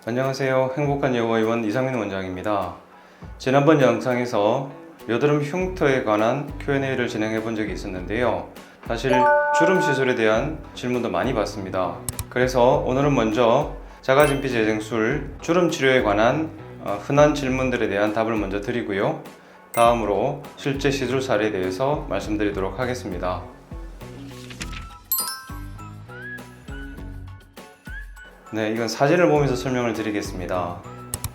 안녕하세요. 행복한 여고의원 이상민 원장입니다. 지난번 영상에서 여드름 흉터에 관한 Q&A를 진행해 본 적이 있었는데요. 사실 주름 시술에 대한 질문도 많이 받습니다. 그래서 오늘은 먼저 자가진피 재생술 주름 치료에 관한 흔한 질문들에 대한 답을 먼저 드리고요. 다음으로 실제 시술 사례에 대해서 말씀드리도록 하겠습니다. 네, 이건 사진을 보면서 설명을 드리겠습니다.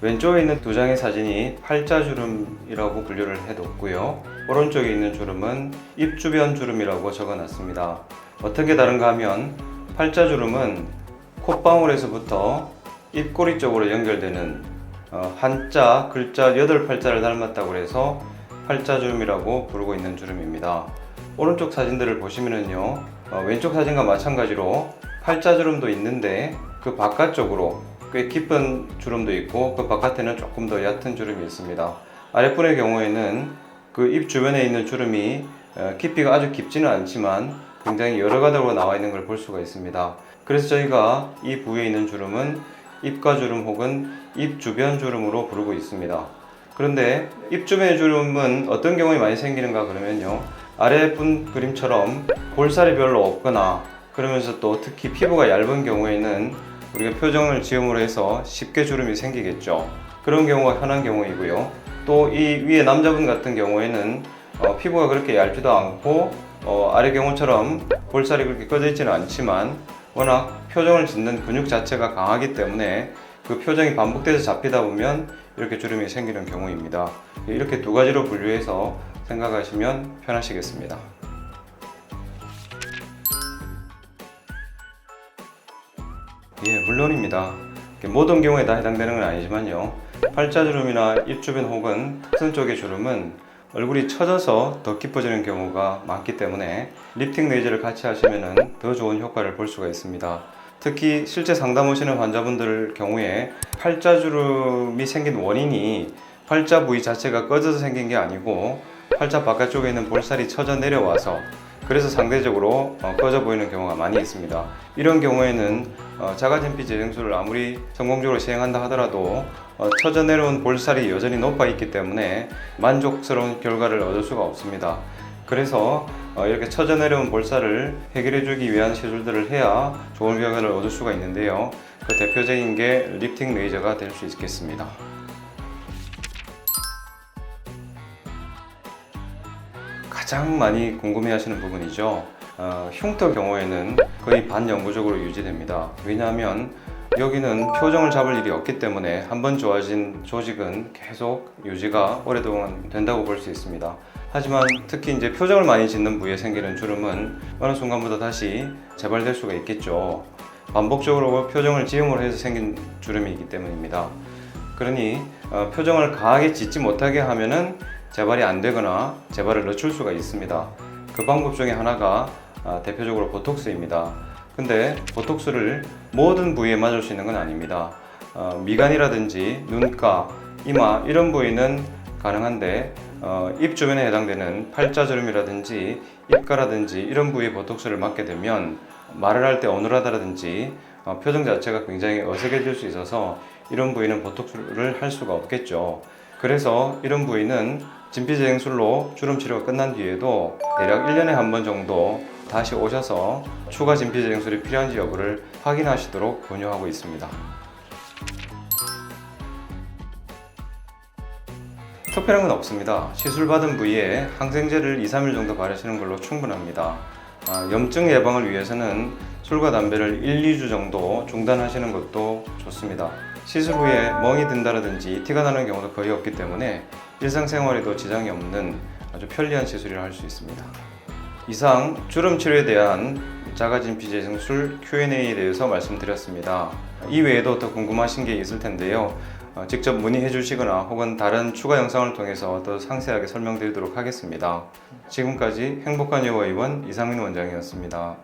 왼쪽에 있는 두 장의 사진이 팔자주름이라고 분류를 해뒀고요. 오른쪽에 있는 주름은 입주변 주름이라고 적어놨습니다. 어떻게 다른가 하면 팔자주름은 콧방울에서부터 입꼬리 쪽으로 연결되는 한자, 글자 8팔자를 닮았다고 해서 팔자주름이라고 부르고 있는 주름입니다. 오른쪽 사진들을 보시면은요, 왼쪽 사진과 마찬가지로 팔자주름도 있는데 그 바깥쪽으로 꽤 깊은 주름도 있고 그 바깥에는 조금 더 얕은 주름이 있습니다. 아랫분의 경우에는 그 입 주변에 있는 주름이 깊이가 아주 깊지는 않지만 굉장히 여러 가닥으로 나와 있는 걸 볼 수가 있습니다. 그래서 저희가 이 부위에 있는 주름은 입가주름 혹은 입 주변 주름으로 부르고 있습니다. 그런데 입 주변의 주름은 어떤 경우에 많이 생기는가 그러면요, 아랫분 그림처럼 볼살이 별로 없거나 그러면서 또 특히 피부가 얇은 경우에는 우리가 표정을 지음으로 해서 쉽게 주름이 생기겠죠. 그런 경우가 흔한 경우이고요. 또 이 위에 남자분 같은 경우에는 피부가 그렇게 얇지도 않고 아래 경우처럼 볼살이 그렇게 꺼져 있지는 않지만 워낙 표정을 짓는 근육 자체가 강하기 때문에 그 표정이 반복돼서 잡히다 보면 이렇게 주름이 생기는 경우입니다. 이렇게 두 가지로 분류해서 생각하시면 편하시겠습니다. 예, 물론입니다. 모든 경우에 다 해당되는 건 아니지만요, 팔자주름이나 입주변 혹은 턱선 쪽의 주름은 얼굴이 처져서 더 깊어지는 경우가 많기 때문에 리프팅 레이저를 같이 하시면 더 좋은 효과를 볼 수가 있습니다. 특히 실제 상담 오시는 환자분들 경우에 팔자주름이 생긴 원인이 팔자 부위 자체가 꺼져서 생긴 게 아니고 팔자 바깥쪽에 있는 볼살이 처져 내려와서 그래서 상대적으로 꺼져 보이는 경우가 많이 있습니다. 이런 경우에는 자가진피 재생술을 아무리 성공적으로 시행한다 하더라도 처져 내려온 볼살이 여전히 높아 있기 때문에 만족스러운 결과를 얻을 수가 없습니다. 그래서 이렇게 처져 내려온 볼살을 해결해 주기 위한 시술들을 해야 좋은 결과를 얻을 수가 있는데요, 그 대표적인 게 리프팅 레이저가 될 수 있겠습니다. 가장 많이 궁금해 하시는 부분이죠. 흉터 경우에는 거의 반영구적으로 유지됩니다. 왜냐하면 여기는 표정을 잡을 일이 없기 때문에 한번 좋아진 조직은 계속 유지가 오랫동안 된다고 볼 수 있습니다. 하지만 특히 이제 표정을 많이 짓는 부위에 생기는 주름은 어느 순간부터 다시 재발될 수가 있겠죠. 반복적으로 표정을 지음으로 해서 생긴 주름이기 때문입니다. 그러니 표정을 강하게 짓지 못하게 하면은 재발이 안 되거나 재발을 늦출 수가 있습니다. 그 방법 중에 하나가 대표적으로 보톡스입니다. 근데 보톡스를 모든 부위에 맞을 수 있는 건 아닙니다. 미간이라든지 눈가, 이마 이런 부위는 가능한데 입 주변에 해당되는 팔자주름이라든지 입가라든지 이런 부위에 보톡스를 맞게 되면 말을 할 때 어눌하다든지 표정 자체가 굉장히 어색해질 수 있어서 이런 부위는 보톡스를 할 수가 없겠죠. 그래서 이런 부위는 진피재생술로 주름 치료가 끝난 뒤에도 대략 1년에 한 번 정도 다시 오셔서 추가 진피재생술이 필요한지 여부를 확인하시도록 권유하고 있습니다. 특별한 건 없습니다. 시술 받은 부위에 항생제를 2-3일 정도 바르시는 걸로 충분합니다. 염증 예방을 위해서는 술과 담배를 1-2주 정도 중단하시는 것도 좋습니다. 시술 후에 멍이 든다든지 티가 나는 경우도 거의 없기 때문에 일상생활에도 지장이 없는 아주 편리한 시술이라 할 수 있습니다. 이상 주름 치료에 대한 자가진피 재생술 Q&A에 대해서 말씀드렸습니다. 이 외에도 더 궁금하신 게 있을 텐데요, 직접 문의해 주시거나 혹은 다른 추가 영상을 통해서 더 상세하게 설명드리도록 하겠습니다. 지금까지 행복한 여고의원 이상민 원장이었습니다.